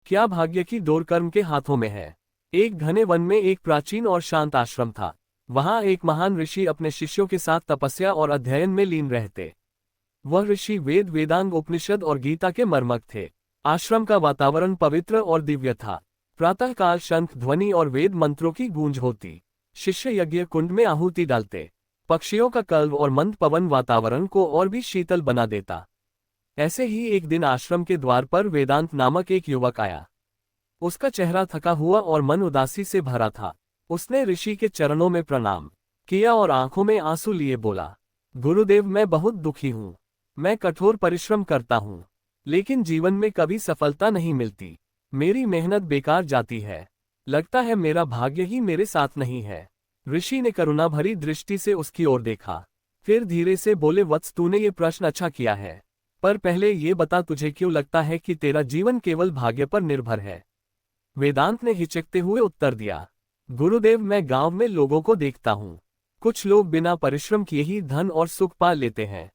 क्या भाग्य की डोर कर्म के हाथों में है। एक घने वन में एक प्राचीन और शांत आश्रम था। वहां एक महान ऋषि अपने शिष्यों के साथ तपस्या और अध्ययन में लीन रहते। वह ऋषि वेद, वेदांग, उपनिषद और गीता के मर्मज्ञ थे। आश्रम का वातावरण पवित्र और दिव्य था। प्रातःकाल शंख ध्वनि और वेद मंत्रों की गूंज होती। शिष्य यज्ञ कुंड में आहुति डालते। पक्षियों का कलरव और मंद पवन वातावरण को और भी शीतल बना देता। ऐसे ही एक दिन आश्रम के द्वार पर वेदांत नामक एक युवक आया। उसका चेहरा थका हुआ और मन उदासी से भरा था। उसने ऋषि के चरणों में प्रणाम किया और आंखों में आंसू लिए बोला, गुरुदेव, मैं बहुत दुखी हूँ। मैं कठोर परिश्रम करता हूँ, लेकिन जीवन में कभी सफलता नहीं मिलती। मेरी मेहनत बेकार जाती है। लगता है मेरा भाग्य ही मेरे साथ नहीं है। ऋषि ने करुणा भरी दृष्टि से उसकी ओर देखा, फिर धीरे से बोले, वत्स, तूने ये प्रश्न अच्छा किया है, पर पहले ये बता, तुझे क्यों लगता है कि तेरा जीवन केवल भाग्य पर निर्भर है। वेदांत ने हिचकते हुए उत्तर दिया, गुरुदेव, मैं गांव में लोगों को देखता हूँ। कुछ लोग बिना परिश्रम किए ही धन और सुख पा लेते हैं,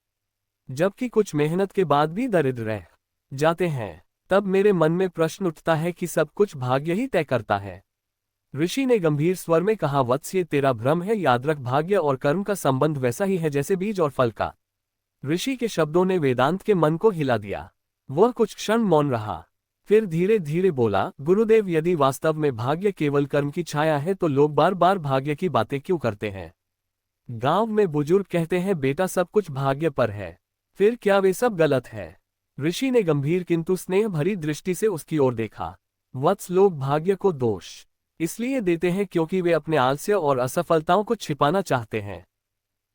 जबकि कुछ मेहनत के बाद भी दरिद्र रह जाते हैं। तब मेरे मन में प्रश्न उठता है कि सब कुछ भाग्य ही तय करता है। ऋषि ने गंभीर स्वर में कहा, वत्स, ये तेरा भ्रम है। याद रख, भाग्य और कर्म का संबंध वैसा ही है जैसे बीज और फल का। ऋषि के शब्दों ने वेदांत के मन को हिला दिया। वह कुछ क्षण मौन रहा, फिर धीरे धीरे बोला, गुरुदेव, यदि वास्तव में भाग्य केवल कर्म की छाया है तो लोग बार बार भाग्य की बातें क्यों करते हैं। गांव में बुजुर्ग कहते हैं, बेटा, सब कुछ भाग्य पर है। फिर क्या वे सब गलत है। ऋषि ने गंभीर किंतु स्नेह भरी दृष्टि से उसकी ओर देखा। वत्स, लोग भाग्य को दोष इसलिए देते हैं क्योंकि वे अपने आलस्य और असफलताओं को छिपाना चाहते हैं।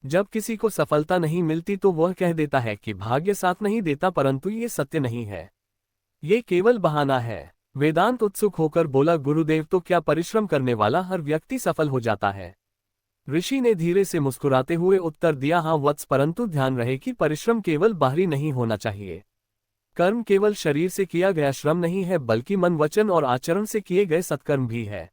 जब किसी को सफलता नहीं मिलती तो वह कह देता है कि भाग्य साथ नहीं देता, परंतु ये सत्य नहीं है। ये केवल बहाना है। वेदांत उत्सुक होकर बोला, गुरुदेव, तो क्या परिश्रम करने वाला हर व्यक्ति सफल हो जाता है। ऋषि ने धीरे से मुस्कुराते हुए उत्तर दिया, हाँ वत्स, परंतु ध्यान रहे कि परिश्रम केवल बाहरी नहीं होना चाहिए। कर्म केवल शरीर से किया गया श्रम नहीं है, बल्कि मन, वचन और आचरण से किए गए सत्कर्म भी है।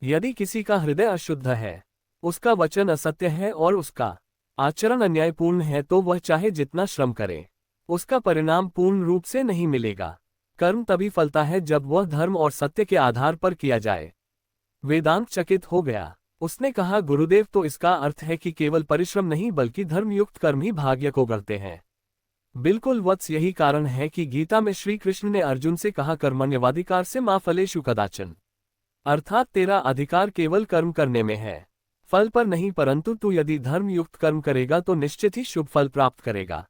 यदि किसी का हृदय अशुद्ध है, उसका वचन असत्य है और उसका आचरण अन्यायपूर्ण है, तो वह चाहे जितना श्रम करे, उसका परिणाम पूर्ण रूप से नहीं मिलेगा। कर्म तभी फलता है जब वह धर्म और सत्य के आधार पर किया जाए। वेदांत चकित हो गया। उसने कहा, गुरुदेव, तो इसका अर्थ है कि केवल परिश्रम नहीं बल्कि धर्मयुक्त कर्म ही भाग्य को गढ़ते हैं। बिल्कुल वत्स, यही कारण है कि गीता में श्री कृष्ण ने अर्जुन से कहा, कर्मण्यवाधिकार से मा फलेषु कदाचन, अर्थात तेरा अधिकार केवल कर्म करने में है, फल पर नहीं। परंतु तू यदि धर्मयुक्त कर्म करेगा तो निश्चित ही शुभ फल प्राप्त करेगा।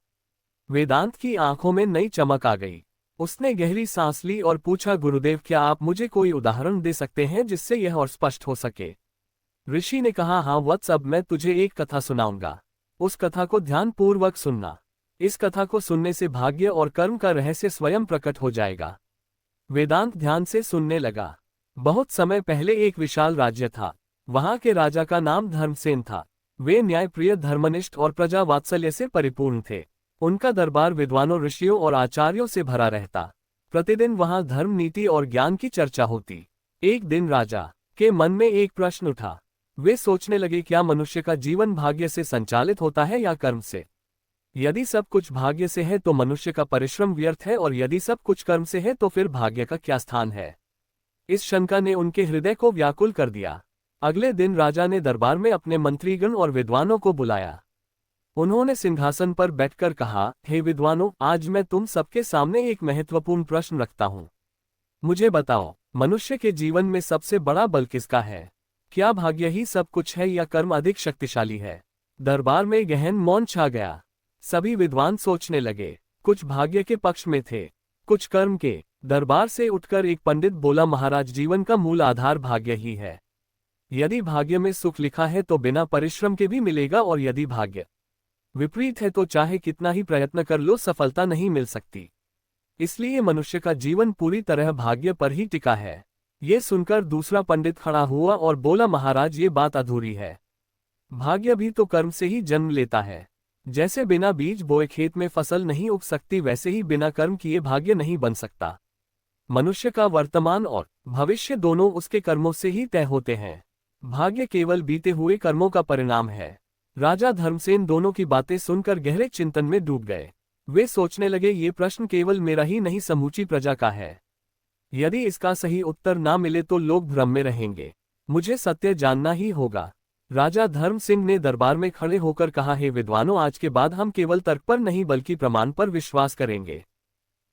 वेदांत की आंखों में नई चमक आ गई। उसने गहरी सांस ली और पूछा, गुरुदेव, क्या आप मुझे कोई उदाहरण दे सकते हैं जिससे यह और स्पष्ट हो सके। ऋषि ने कहा, हाँ वत्स, अब मैं तुझे एक कथा सुनाऊंगा। उस कथा को ध्यानपूर्वक सुनना। इस कथा को सुनने से भाग्य और कर्म का रहस्य स्वयं प्रकट हो जाएगा। वेदांत ध्यान से सुनने लगा। बहुत समय पहले एक विशाल राज्य था। वहां के राजा का नाम धर्मसेन था। वे न्यायप्रिय, धर्मनिष्ठ और प्रजा वात्सल्य से परिपूर्ण थे। उनका दरबार विद्वानों, ऋषियों और आचार्यों से भरा रहता। प्रतिदिन वहां धर्म, नीति और ज्ञान की चर्चा होती। एक दिन राजा के मन में एक प्रश्न उठा। वे सोचने लगे, क्या मनुष्य का जीवन भाग्य से संचालित होता है या कर्म से। यदि सब कुछ भाग्य से है तो मनुष्य का परिश्रम व्यर्थ है, और यदि सब कुछ कर्म से है तो फिर भाग्य का क्या स्थान है। इस शंका ने उनके हृदय को व्याकुल कर दिया। अगले दिन राजा ने दरबार में अपने मंत्रीगण और विद्वानों को बुलाया। उन्होंने सिंहासन पर बैठकर कहा, हे विद्वानों, आज मैं तुम सबके सामने एक महत्वपूर्ण प्रश्न रखता हूँ। मुझे बताओ, मनुष्य के जीवन में सबसे बड़ा बल किसका है। क्या भाग्य ही सब कुछ है या कर्म अधिक शक्तिशाली है। दरबार में गहन मौन छा गया। सभी विद्वान सोचने लगे। कुछ भाग्य के पक्ष में थे, कुछ कर्म के। दरबार से उठकर एक पंडित बोला, महाराज, जीवन का मूल आधार भाग्य ही है। यदि भाग्य में सुख लिखा है तो बिना परिश्रम के भी मिलेगा, और यदि भाग्य विपरीत है तो चाहे कितना ही प्रयत्न कर लो, सफलता नहीं मिल सकती। इसलिए मनुष्य का जीवन पूरी तरह भाग्य पर ही टिका है। ये सुनकर दूसरा पंडित खड़ा हुआ और बोला, महाराज, ये बात अधूरी है। भाग्य भी तो कर्म से ही जन्म लेता है। जैसे बिना बीज बोए खेत में फसल नहीं उग सकती, वैसे ही बिना कर्म किए भाग्य नहीं बन सकता। मनुष्य का वर्तमान और भविष्य दोनों उसके कर्मों से ही तय होते हैं। भाग्य केवल बीते हुए कर्मों का परिणाम है। राजा धर्मसेन दोनों की बातें सुनकर गहरे चिंतन में डूब गए। वे सोचने लगे, ये प्रश्न केवल मेरा ही नहीं, समूची प्रजा का है। यदि इसका सही उत्तर ना मिले तो लोग भ्रम में रहेंगे। मुझे सत्य जानना ही होगा। राजा धर्म सिंह ने दरबार में खड़े होकर कहा, हे विद्वानों, आज के बाद हम केवल तर्क पर नहीं बल्कि प्रमाण पर विश्वास करेंगे।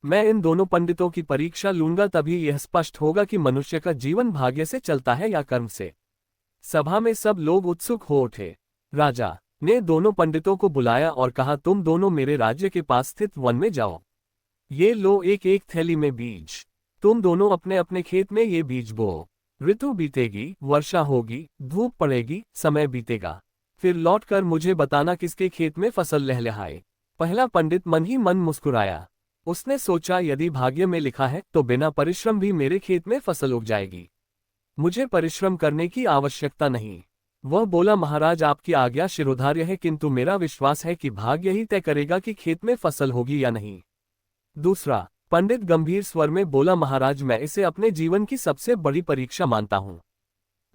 मैं इन दोनों पंडितों की परीक्षा लूंगा, तभी यह स्पष्ट होगा कि मनुष्य का जीवन भाग्य से चलता है या कर्म से। सभा में सब लोग उत्सुक हो उठे। राजा ने दोनों पंडितों को बुलाया और कहा, तुम दोनों मेरे राज्य के पास स्थित वन में जाओ। ये लो एक एक थैली में बीज। तुम दोनों अपने अपने खेत में ये बीज बो। ऋतु बीतेगी, वर्षा होगी, धूप पड़ेगी, समय बीतेगा, फिर लौटकर मुझे बताना किसके खेत में फसल लहलहाए। पहला पंडित मन ही मन मुस्कुराया। उसने सोचा, यदि भाग्य में लिखा है तो बिना परिश्रम भी मेरे खेत में फसल उग जाएगी। मुझे परिश्रम करने की आवश्यकता नहीं। वह बोला, महाराज आपकी आज्ञा शिरोधार्य है, किंतु मेरा विश्वास है कि भाग्य ही तय करेगा कि खेत में फसल होगी या नहीं। दूसरा पंडित गंभीर स्वर में बोला, महाराज मैं इसे अपने जीवन की सबसे बड़ी परीक्षा मानता हूं।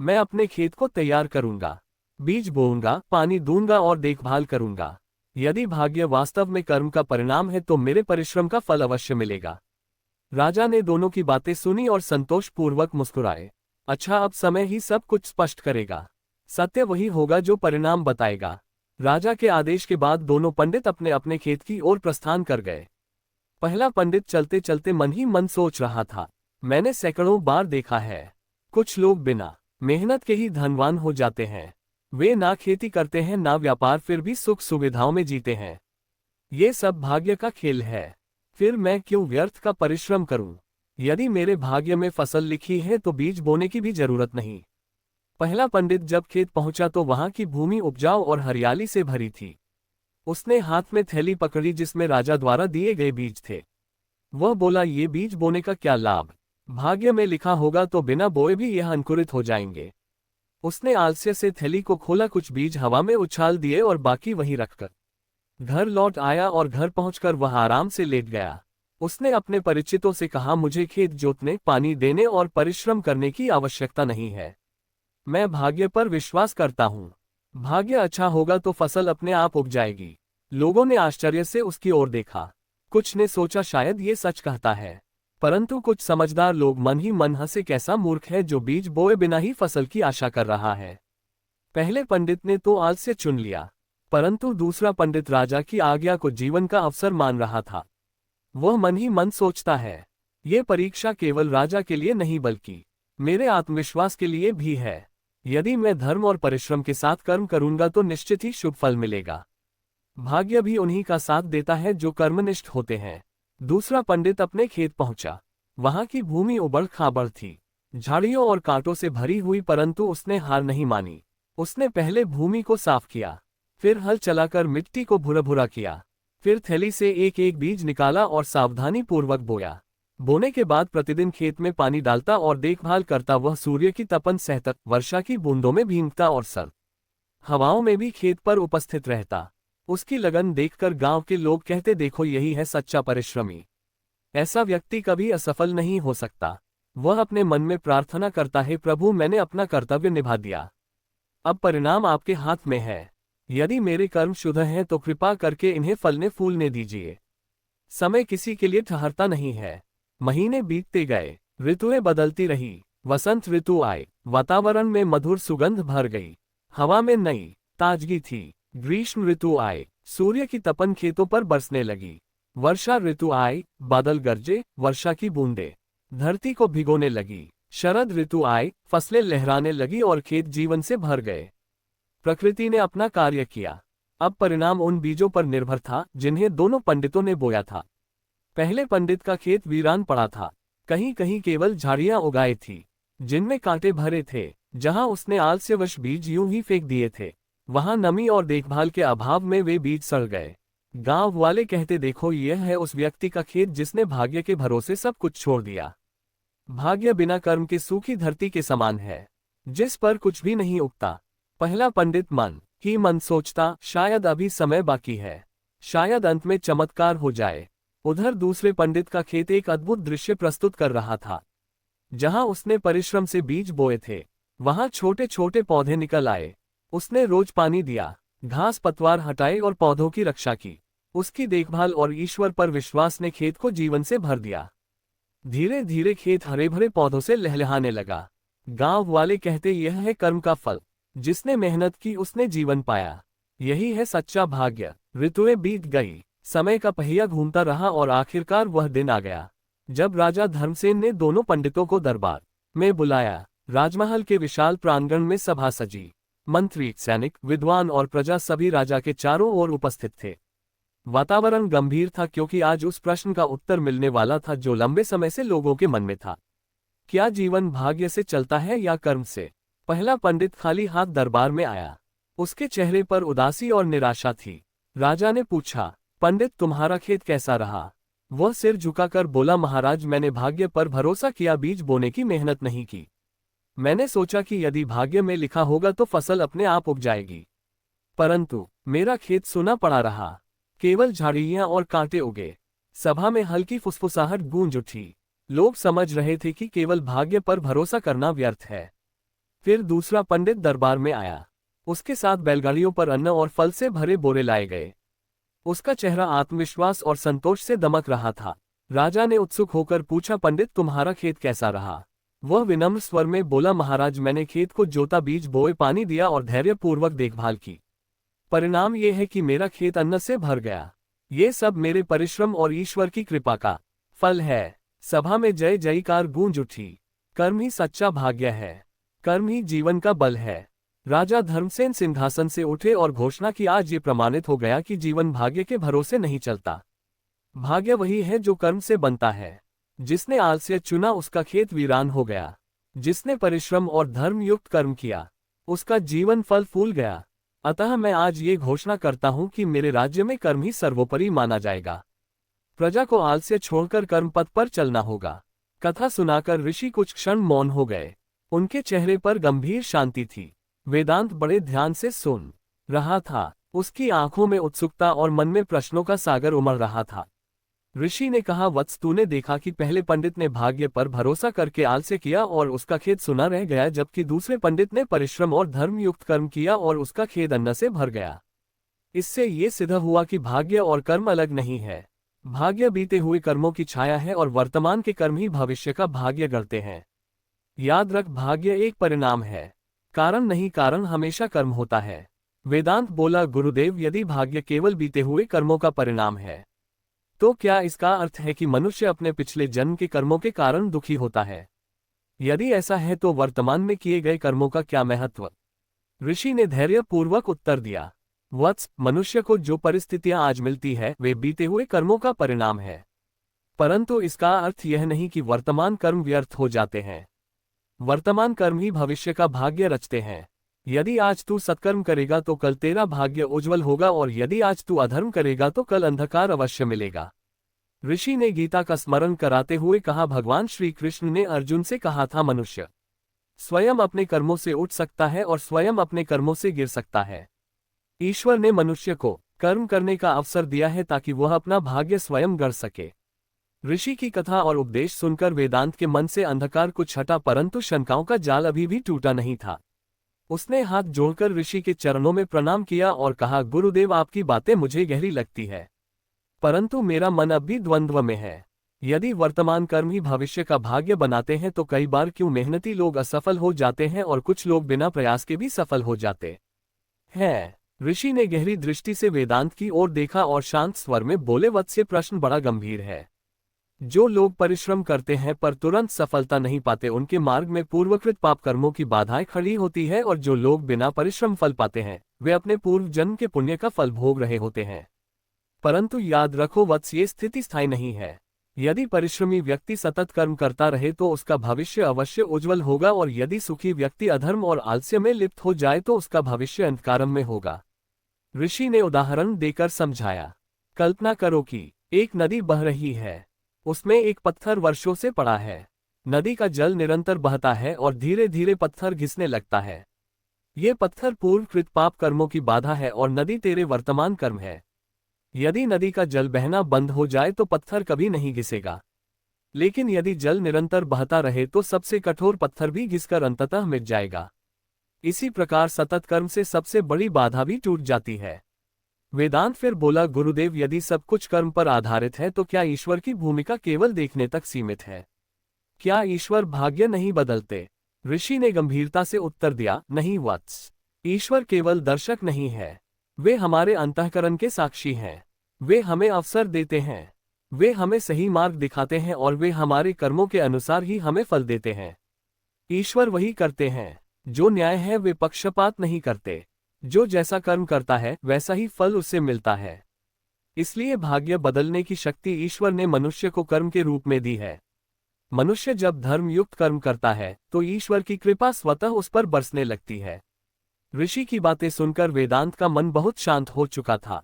मैं अपने खेत को तैयार करूंगा, बीज बोऊंगा, पानी दूंगा और देखभाल करूंगा। यदि भाग्य वास्तव में कर्म का परिणाम है तो मेरे परिश्रम का फल अवश्य मिलेगा। राजा ने दोनों की बातें सुनी और संतोषपूर्वक मुस्कुराए। अच्छा, अब समय ही सब कुछ स्पष्ट करेगा। सत्य वही होगा जो परिणाम बताएगा। राजा के आदेश के बाद दोनों पंडित अपने अपने खेत की ओर प्रस्थान कर गए। पहला पंडित चलते चलते मन ही मन सोच रहा था, मैंने सैकड़ों बार देखा है, कुछ लोग बिना मेहनत के ही धनवान हो जाते हैं। वे ना खेती करते हैं ना व्यापार, फिर भी सुख सुविधाओं में जीते हैं। ये सब भाग्य का खेल है। फिर मैं क्यों व्यर्थ का परिश्रम करूं? यदि मेरे भाग्य में फसल लिखी है तो बीज बोने की भी जरूरत नहीं। पहला पंडित जब खेत पहुंचा तो वहां की भूमि उपजाऊ और हरियाली से भरी थी। उसने हाथ में थैली पकड़ी जिसमें राजा द्वारा दिए गए बीज थे। वह बोला, ये बीज बोने का क्या लाभ? भाग्य में लिखा होगा तो बिना बोए भी यह अंकुरित हो जाएंगे। उसने आलस्य से थैली को खोला, कुछ बीज हवा में उछाल दिए और बाकी वहीं रखकर घर लौट आया और घर पहुंचकर वह आराम से लेट गया। उसने अपने परिचितों से कहा, मुझे खेत जोतने, पानी देने और परिश्रम करने की आवश्यकता नहीं है। मैं भाग्य पर विश्वास करता हूँ। भाग्य अच्छा होगा तो फसल अपने आप उग जाएगी। लोगों ने आश्चर्य से उसकी ओर देखा। कुछ ने सोचा शायद ये सच कहता है, परंतु कुछ समझदार लोग मन ही मन हंसे, कैसा मूर्ख है जो बीज बोए बिना ही फसल की आशा कर रहा है। पहले पंडित ने तो आलस्य चुन लिया, परंतु दूसरा पंडित राजा की आज्ञा को जीवन का अवसर मान रहा था। वह मन ही मन सोचता है, ये परीक्षा केवल राजा के लिए नहीं बल्कि मेरे आत्मविश्वास के लिए भी है। यदि मैं धर्म और परिश्रम के साथ कर्म करूंगा तो निश्चित ही शुभ फल मिलेगा। भाग्य भी उन्हीं का साथ देता है जो कर्मनिष्ठ होते हैं। दूसरा पंडित अपने खेत पहुंचा। वहां की भूमि उबड़ खाबड़ थी, झाड़ियों और कांटों से भरी हुई, परंतु उसने हार नहीं मानी। उसने पहले भूमि को साफ किया, फिर हल चलाकर मिट्टी को भुरा भुरा किया, फिर थैली से एक एक बीज निकाला और सावधानी पूर्वक बोया। बोने के बाद प्रतिदिन खेत में पानी डालता और देखभाल करता। वह सूर्य की तपन सहता, वर्षा की बूंदों में भीगता और सर्द हवाओं में भी खेत पर उपस्थित रहता। उसकी लगन देखकर गांव के लोग कहते, देखो यही है सच्चा परिश्रमी। ऐसा व्यक्ति कभी असफल नहीं हो सकता। वह अपने मन में प्रार्थना करता है, प्रभु मैंने अपना कर्तव्य निभा दिया, अब परिणाम आपके हाथ में है। यदि मेरे कर्म शुद्ध हैं तो कृपा करके इन्हें फलने फूलने दीजिए। समय किसी के लिए ठहरता नहीं है। महीने बीतते गए, ऋतुएं बदलती रही। वसंत ऋतु आए, वातावरण में मधुर सुगंध भर गई, हवा में नई ताजगी थी। ग्रीष्म ऋतु आए, सूर्य की तपन खेतों पर बरसने लगी। वर्षा ऋतु आई, बादल गरजे, वर्षा की बूंदें धरती को भिगोने लगी। शरद ऋतु आई, फसलें लहराने लगी और खेत जीवन से भर गए। प्रकृति ने अपना कार्य किया। अब परिणाम उन बीजों पर निर्भर था जिन्हें दोनों पंडितों ने बोया था। पहले पंडित का खेत वीरान पड़ा था, कहीं कहीं केवल झाड़ियां उगाई थी जिनमें कांटे भरे थे। जहां उसने आलस्यवश बीज यूं ही फेंक दिए थे, वहां नमी और देखभाल के अभाव में वे बीज सड़ गए। गांव वाले कहते, देखो यह है उस व्यक्ति का खेत जिसने भाग्य के भरोसे सब कुछ छोड़ दिया। भाग्य बिना कर्म के सूखी धरती के समान है, जिस पर कुछ भी नहीं उगता। पहला पंडित मन ही मन सोचता, शायद अभी समय बाकी है, शायद अंत में चमत्कार हो जाए। उधर दूसरे पंडित का खेत एक अद्भुत दृश्य प्रस्तुत कर रहा था। जहां उसने परिश्रम से बीज बोए थे, वहां छोटे छोटे पौधे निकल आए। उसने रोज पानी दिया, घास पतवार हटाए और पौधों की रक्षा की। उसकी देखभाल और ईश्वर पर विश्वास ने खेत को जीवन से भर दिया। धीरे धीरे खेत हरे भरे पौधों से लहलहाने लगा। गांव वाले कहते यह है कर्म का फल, जिसने मेहनत की उसने जीवन पाया, यही है सच्चा भाग्य। ऋतुएं बीत गई, समय का पहिया घूमता रहा और आखिरकार वह दिन आ गया जब राजा धर्मसेन ने दोनों पंडितों को दरबार में बुलाया। राजमहल के विशाल प्रांगण में सभा सजी। मंत्री, सैनिक, विद्वान और प्रजा सभी राजा के चारों ओर उपस्थित थे। वातावरण गंभीर था क्योंकि आज उस प्रश्न का उत्तर मिलने वाला था जो लंबे समय से लोगों के मन में था। क्या जीवन भाग्य से चलता है या कर्म से? पहला पंडित खाली हाथ दरबार में आया। उसके चेहरे पर उदासी और निराशा थी। राजा ने पूछा, पंडित तुम्हारा खेत कैसा रहा? वह सिर झुकाकर बोला, महाराज मैंने भाग्य पर भरोसा किया, बीज बोने की मेहनत नहीं की। मैंने सोचा कि यदि भाग्य में लिखा होगा तो फसल अपने आप उग जाएगी, परंतु मेरा खेत सूना पड़ा रहा, केवल झाड़ियां और कांटे उगे। सभा में हल्की फुसफुसाहट गूंज उठी। लोग समझ रहे थे कि केवल भाग्य पर भरोसा करना व्यर्थ है। फिर दूसरा पंडित दरबार में आया। उसके साथ बैलगाड़ियों पर अन्न और फल से भरे बोरे लाए गए। उसका चेहरा आत्मविश्वास और संतोष से दमक रहा था। राजा ने उत्सुक होकर पूछा, पंडित तुम्हारा खेत कैसा रहा? वह विनम्र स्वर में बोला, महाराज मैंने खेत को जोता, बीज बोए, पानी दिया और धैर्यपूर्वक देखभाल की। परिणाम ये है कि मेरा खेत अन्न से भर गया। ये सब मेरे परिश्रम और ईश्वर की कृपा का फल है। सभा में जय जयकार गूंज उठी। कर्म ही सच्चा भाग्य है, कर्म ही जीवन का बल है। राजा धर्मसेन सिंहासन से उठे और घोषणा की, आज ये प्रमाणित हो गया कि जीवन भाग्य के भरोसे नहीं चलता। भाग्य वही है जो कर्म से बनता है। जिसने आलस्य चुना उसका खेत वीरान हो गया। जिसने परिश्रम और धर्म युक्त कर्म किया उसका जीवन फल फूल गया। अतः मैं आज ये घोषणा करता हूं कि मेरे राज्य में कर्म ही सर्वोपरि माना जाएगा। प्रजा को आलस्य छोड़कर कर्म पथ पर चलना होगा। कथा सुनाकर ऋषि कुछ क्षण मौन हो गए। उनके चेहरे पर गंभीर शांति थी। वेदांत बड़े ध्यान से सुन रहा था। उसकी आंखों में उत्सुकता और मन में प्रश्नों का सागर उमड़ रहा था। ऋषि ने कहा, वत्स तूने देखा कि पहले पंडित ने भाग्य पर भरोसा करके आलस्य किया और उसका खेत सूना रह गया, जबकि दूसरे पंडित ने परिश्रम और धर्मयुक्त कर्म किया और उसका खेत अन्न से भर गया। इससे ये सिद्ध हुआ कि भाग्य और कर्म अलग नहीं है। भाग्य बीते हुए कर्मों की छाया है और वर्तमान के कर्म ही भविष्य का भाग्य गढ़ते हैं। याद रख, भाग्य एक परिणाम है, कारण नहीं। कारण हमेशा कर्म होता है। वेदांत बोला, गुरुदेव यदि भाग्य केवल बीते हुए कर्मों का परिणाम है तो क्या इसका अर्थ है कि मनुष्य अपने पिछले जन्म के कर्मों के कारण दुखी होता है? यदि ऐसा है तो वर्तमान में किए गए कर्मों का क्या महत्व? ऋषि ने धैर्यपूर्वक उत्तर दिया, वत्स, मनुष्य को जो परिस्थितियां आज मिलती है वे बीते हुए कर्मों का परिणाम है, परंतु इसका अर्थ यह नहीं कि वर्तमान कर्म व्यर्थ हो जाते हैं। वर्तमान कर्म ही भविष्य का भाग्य रचते हैं। यदि आज तू सत्कर्म करेगा तो कल तेरा भाग्य उज्जवल होगा और यदि आज तू अधर्म करेगा तो कल अंधकार अवश्य मिलेगा। ऋषि ने गीता का स्मरण कराते हुए कहा, भगवान श्री कृष्ण ने अर्जुन से कहा था, मनुष्य स्वयं अपने कर्मों से उठ सकता है और स्वयं अपने कर्मों से गिर सकता है। ईश्वर ने मनुष्य को कर्म करने का अवसर दिया है ताकि वह अपना भाग्य स्वयं गढ़ सके। ऋषि की कथा और उपदेश सुनकर वेदांत के मन से अंधकार कुछ हटा, परंतु शंकाओं का जाल अभी भी टूटा नहीं था। उसने हाथ जोड़कर ऋषि के चरणों में प्रणाम किया और कहा, गुरुदेव आपकी बातें मुझे गहरी लगती है, परंतु मेरा मन अब भी द्वंद्व में है। यदि वर्तमान कर्म ही भविष्य का भाग्य बनाते हैं तो कई बार क्यों मेहनती लोग असफल हो जाते हैं और कुछ लोग बिना प्रयास के भी सफल हो जाते हैं? ऋषि ने गहरी दृष्टि से वेदांत की ओर देखा और शांत स्वर में बोले, वत्स ये प्रश्न बड़ा गंभीर है। जो लोग परिश्रम करते हैं पर तुरंत सफलता नहीं पाते, उनके मार्ग में पूर्वकृत पाप कर्मों की बाधाएं खड़ी होती है, और जो लोग बिना परिश्रम फल पाते हैं वे अपने पूर्व जन्म के पुण्य का फल भोग रहे होते हैं। परंतु याद रखो वत्स, ये स्थिति स्थायी नहीं है। यदि परिश्रमी व्यक्ति सतत कर्म करता रहे तो उसका भविष्य अवश्य उज्जवल होगा, और यदि सुखी व्यक्ति अधर्म और आलस्य में लिप्त हो जाए तो उसका भविष्य अंधकार में होगा। ऋषि ने उदाहरण देकर समझाया, कल्पना करो कि एक नदी बह रही है। उसमें एक पत्थर वर्षों से पड़ा है। नदी का जल निरंतर बहता है और धीरे धीरे पत्थर घिसने लगता है। ये पत्थर पूर्वकृत पाप कर्मों की बाधा है और नदी तेरे वर्तमान कर्म है। यदि नदी का जल बहना बंद हो जाए तो पत्थर कभी नहीं घिसेगा, लेकिन यदि जल निरंतर बहता रहे तो सबसे कठोर पत्थर भी घिसकर अंततः मिट जाएगा। इसी प्रकार सतत कर्म से सबसे बड़ी बाधा भी टूट जाती है। वेदांत फिर बोला, गुरुदेव यदि सब कुछ कर्म पर आधारित है तो क्या ईश्वर की भूमिका केवल देखने तक सीमित है? क्या ईश्वर भाग्य नहीं बदलते? ऋषि ने गंभीरता से उत्तर दिया, नहीं वत्स। ईश्वर केवल दर्शक नहीं है, वे हमारे अंतःकरण के साक्षी हैं। वे हमें अवसर देते हैं, वे हमें सही मार्ग दिखाते हैं और वे हमारे कर्मों के अनुसार ही हमें फल देते हैं। ईश्वर वही करते हैं जो न्याय है, वे पक्षपात नहीं करते। जो जैसा कर्म करता है वैसा ही फल उससे मिलता है। इसलिए भाग्य बदलने की शक्ति ईश्वर ने मनुष्य को कर्म के रूप में दी है। मनुष्य जब धर्मयुक्त कर्म करता है तो ईश्वर की कृपा स्वतः उस पर बरसने लगती है। ऋषि की बातें सुनकर वेदांत का मन बहुत शांत हो चुका था।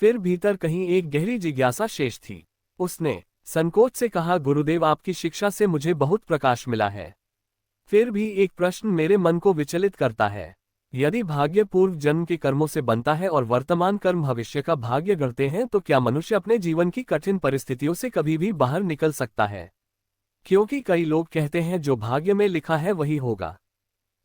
फिर भीतर कहीं एक गहरी जिज्ञासा शेष थी। उसने संकोच से कहा, गुरुदेव आपकी शिक्षा से मुझे बहुत प्रकाश मिला है। फिर भी एक प्रश्न मेरे मन को विचलित करता है। यदि भाग्य पूर्व जन्म के कर्मों से बनता है और वर्तमान कर्म भविष्य का भाग्य गढ़ते हैं तो क्या मनुष्य अपने जीवन की कठिन परिस्थितियों से कभी भी बाहर निकल सकता है? क्योंकि कई लोग कहते हैं जो भाग्य में लिखा है वही होगा,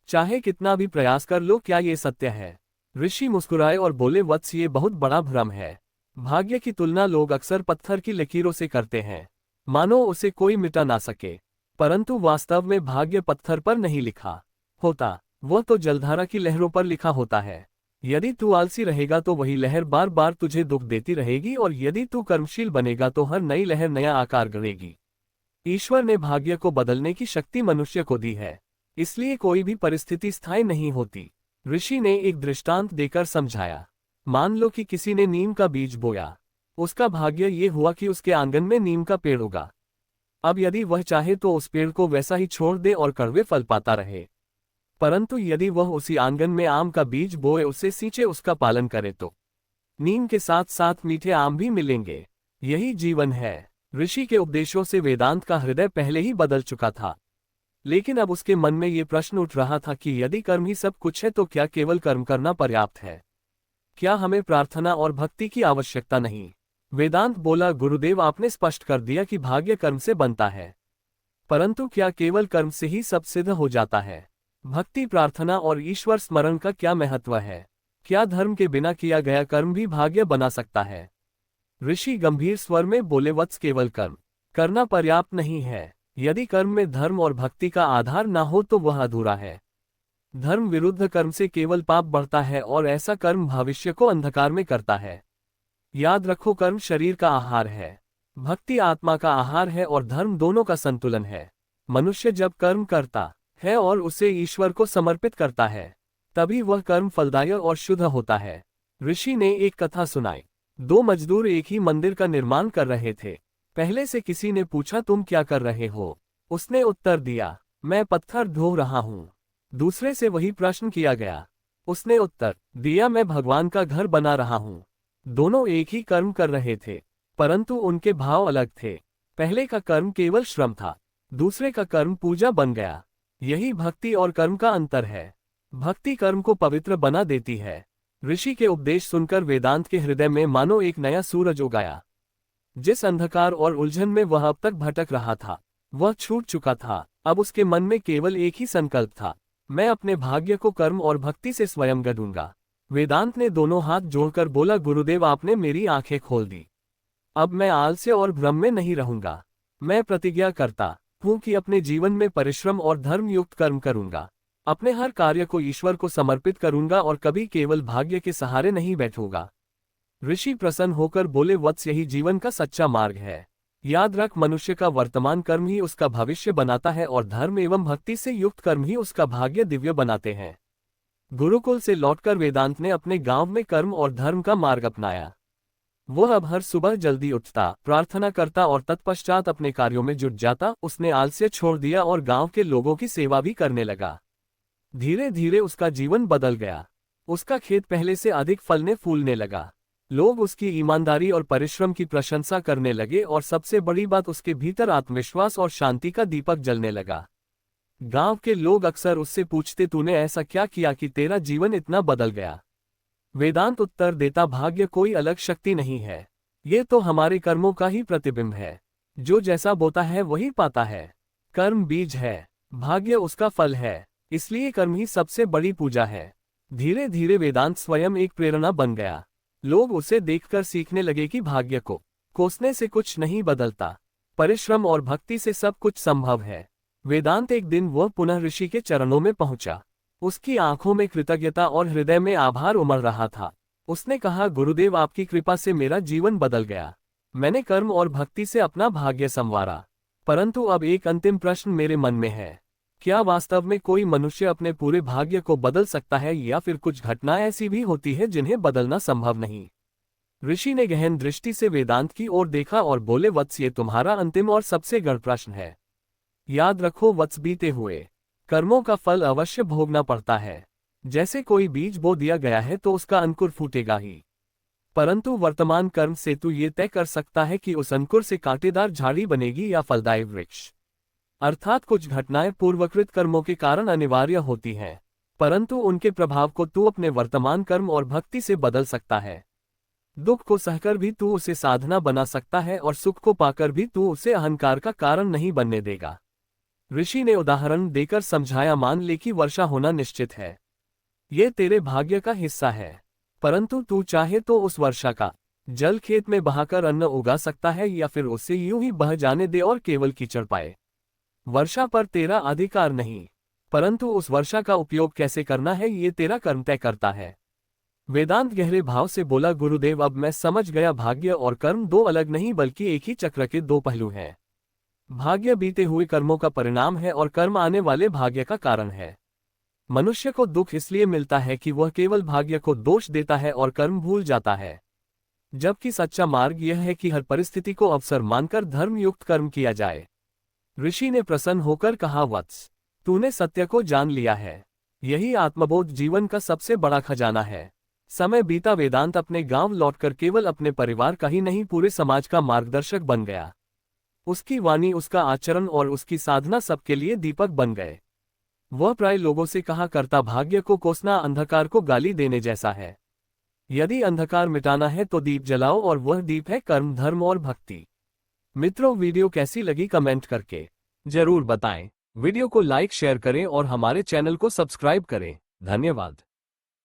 चाहे कितना भी प्रयास कर लो। क्या ये सत्य है? ऋषि मुस्कुराए और बोले, वत्स ये बहुत बड़ा भ्रम है। भाग्य की तुलना लोग अक्सर पत्थर की लकीरों से करते हैं, मानो उसे कोई मिटा ना सके। परंतु वास्तव में भाग्य पत्थर पर नहीं लिखा होता, वह तो जलधारा की लहरों पर लिखा होता है। यदि तू आलसी रहेगा तो वही लहर बार बार तुझे दुख देती रहेगी, और यदि तू कर्मशील बनेगा तो हर नई लहर नया आकार गढ़ेगी। ईश्वर ने भाग्य को बदलने की शक्ति मनुष्य को दी है, इसलिए कोई भी परिस्थिति स्थायी नहीं होती। ऋषि ने एक दृष्टांत देकर समझाया। मान लो कि किसी ने नीम का बीज बोया, उसका भाग्य ये हुआ कि उसके आंगन में नीम का पेड़ उगा। अब यदि वह चाहे तो उस पेड़ को वैसा ही छोड़ दे और कड़वे फल पाता रहे, परंतु यदि वह उसी आंगन में आम का बीज बोए, उसे सींचे, उसका पालन करे तो नीम के साथ साथ मीठे आम भी मिलेंगे। यही जीवन है। ऋषि के उपदेशों से वेदांत का हृदय पहले ही बदल चुका था, लेकिन अब उसके मन में ये प्रश्न उठ रहा था कि यदि कर्म ही सब कुछ है तो क्या केवल कर्म करना पर्याप्त है? क्या हमें प्रार्थना और भक्ति की आवश्यकता नहीं? वेदांत बोला, गुरुदेव आपने स्पष्ट कर दिया कि भाग्य कर्म से बनता है, परंतु क्या केवल कर्म से ही सब सिद्ध हो जाता है? भक्ति, प्रार्थना और ईश्वर स्मरण का क्या महत्व है? क्या धर्म के बिना किया गया कर्म भी भाग्य बना सकता है? ऋषि गंभीर स्वर में बोले, वत्स केवल कर्म करना पर्याप्त नहीं है। यदि कर्म में धर्म और भक्ति का आधार ना हो तो वह अधूरा है। धर्म विरुद्ध कर्म से केवल पाप बढ़ता है और ऐसा कर्म भविष्य को अंधकार में करता है। याद रखो, कर्म शरीर का आहार है, भक्ति आत्मा का आहार है और धर्म दोनों का संतुलन है। मनुष्य जब कर्म करता है और उसे ईश्वर को समर्पित करता है, तभी वह कर्म फलदायक और शुद्ध होता है। ऋषि ने एक कथा सुनाई। दो मजदूर एक ही मंदिर का निर्माण कर रहे थे। पहले से किसी ने पूछा, तुम क्या कर रहे हो? उसने उत्तर दिया, मैं पत्थर ढो रहा हूँ। दूसरे से वही प्रश्न किया गया। उसने उत्तर दिया, मैं भगवान का घर बना रहा हूँ। दोनों एक ही कर्म कर रहे थे, परंतु उनके भाव अलग थे। पहले का कर्म केवल श्रम था, दूसरे का कर्म पूजा बन गया। यही भक्ति और कर्म का अंतर है। भक्ति कर्म को पवित्र बना देती है। ऋषि के उपदेश सुनकर वेदांत के हृदय में मानो एक नया सूरज उगाया। जिस अंधकार और उलझन में वह अब तक भटक रहा था, वह छूट चुका था। अब उसके मन में केवल एक ही संकल्प था, मैं अपने भाग्य को कर्म और भक्ति से स्वयं गढ़ूंगा। वेदांत ने दोनों हाथ जोड़कर बोला, गुरुदेव आपने मेरी आंखें खोल दी। अब मैं आलस्य और भ्रम में नहीं रहूंगा। मैं प्रतिज्ञा करता हूँ कि अपने जीवन में परिश्रम और धर्मयुक्त कर्म करूंगा। अपने हर कार्य को ईश्वर को समर्पित करूंगा और कभी केवल भाग्य के सहारे नहीं बैठूंगा। ऋषि प्रसन्न होकर बोले, वत्स यही जीवन का सच्चा मार्ग है। याद रख, मनुष्य का वर्तमान कर्म ही उसका भविष्य बनाता है और धर्म एवं भक्ति से युक्त कर्म ही उसका भाग्य दिव्य बनाते हैं। गुरुकुल से लौटकर वेदांत ने अपने गांव में कर्म और धर्म का मार्ग अपनाया। वह अब हर सुबह जल्दी उठता, प्रार्थना करता और तत्पश्चात अपने कार्यों में जुट जाता। उसने आलस्य छोड़ दिया और गांव के लोगों की सेवा भी करने लगा। धीरे धीरे उसका जीवन बदल गया। उसका खेत पहले से अधिक फलने फूलने लगा। लोग उसकी ईमानदारी और परिश्रम की प्रशंसा करने लगे और सबसे बड़ी बात, उसके भीतर आत्मविश्वास और शांति का दीपक जलने लगा। गांव के लोग अक्सर उससे पूछते, तूने ऐसा क्या किया कि तेरा जीवन इतना बदल गया? वेदांत उत्तर देता, भाग्य कोई अलग शक्ति नहीं है, ये तो हमारे कर्मों का ही प्रतिबिंब है। जो जैसा बोता है वही पाता है। कर्म बीज है, भाग्य उसका फल है, इसलिए कर्म ही सबसे बड़ी पूजा है। धीरे धीरे वेदांत स्वयं एक प्रेरणा बन गया। लोग उसे देखकर सीखने लगे कि भाग्य को कोसने से कुछ नहीं बदलता, परिश्रम और भक्ति से सब कुछ संभव है। वेदांत एक दिन वह पुनः ऋषि के चरणों में पहुंचा। उसकी आंखों में कृतज्ञता और हृदय में आभार उमड़ रहा था। उसने कहा, गुरुदेव, आपकी कृपा से मेरा जीवन बदल गया। मैंने कर्म और भक्ति से अपना भाग्य संवारा। परंतु अब एक अंतिम प्रश्न मेरे मन में है, क्या वास्तव में कोई मनुष्य अपने पूरे भाग्य को बदल सकता है, या फिर कुछ घटनाएं ऐसी भी होती है जिन्हें बदलना संभव नहीं? ऋषि ने गहन दृष्टि से वेदांत की ओर देखा और बोले, वत्स, ये तुम्हारा अंतिम और सबसे गढ़ प्रश्न है। याद रखो वत्स, बीते हुए कर्मों का फल अवश्य भोगना पड़ता है। जैसे कोई बीज बो दिया गया है तो उसका अंकुर फूटेगा ही, परंतु वर्तमान कर्म से तू ये तय कर सकता है कि उस अंकुर से कांटेदार झाड़ी बनेगी या फलदायी वृक्ष। अर्थात कुछ घटनाएं पूर्वकृत कर्मों के कारण अनिवार्य होती हैं, परंतु उनके प्रभाव को तू अपने वर्तमान कर्म और भक्ति से बदल सकता है। दुख को सहकर भी तू उसे साधना बना सकता है और सुख को पाकर भी तू उसे अहंकार का कारण नहीं बनने देगा। ऋषि ने उदाहरण देकर समझाया, मान ले कि वर्षा होना निश्चित है। ये तेरे भाग्य का हिस्सा है, परंतु तू चाहे तो उस वर्षा का जल खेत में बहाकर अन्न उगा सकता है, या फिर उसे यूं ही बह जाने दे और केवल कीचड़ पाए। वर्षा पर तेरा अधिकार नहीं, परंतु उस वर्षा का उपयोग कैसे करना है ये तेरा कर्म तय करता है। वेदांत गहरे भाव से बोला, गुरुदेव, अब मैं समझ गया, भाग्य और कर्म दो अलग नहीं बल्कि एक ही चक्र के दो पहलू हैं। भाग्य बीते हुए कर्मों का परिणाम है और कर्म आने वाले भाग्य का कारण है। मनुष्य को दुख इसलिए मिलता है कि वह केवल भाग्य को दोष देता है और कर्म भूल जाता है, जबकि सच्चा मार्ग यह है कि हर परिस्थिति को अवसर मानकर धर्मयुक्त कर्म किया जाए। ऋषि ने प्रसन्न होकर कहा, वत्स, तूने सत्य को जान लिया है। यही आत्मबोध जीवन का सबसे बड़ा खजाना है। समय बीता, वेदांत अपने गांव लौटकर केवल अपने परिवार का ही नहीं पूरे समाज का मार्गदर्शक बन गया। उसकी वाणी, उसका आचरण और उसकी साधना सबके लिए दीपक बन गए। वह प्राय लोगों से कहा करता, भाग्य को कोसना अंधकार को गाली देने जैसा है। यदि अंधकार मिटाना है तो दीप जलाओ, और वह दीप है कर्म, धर्म और भक्ति। मित्रों, वीडियो कैसी लगी कमेंट करके जरूर बताएं। वीडियो को लाइक शेयर करें और हमारे चैनल को सब्सक्राइब करें। धन्यवाद।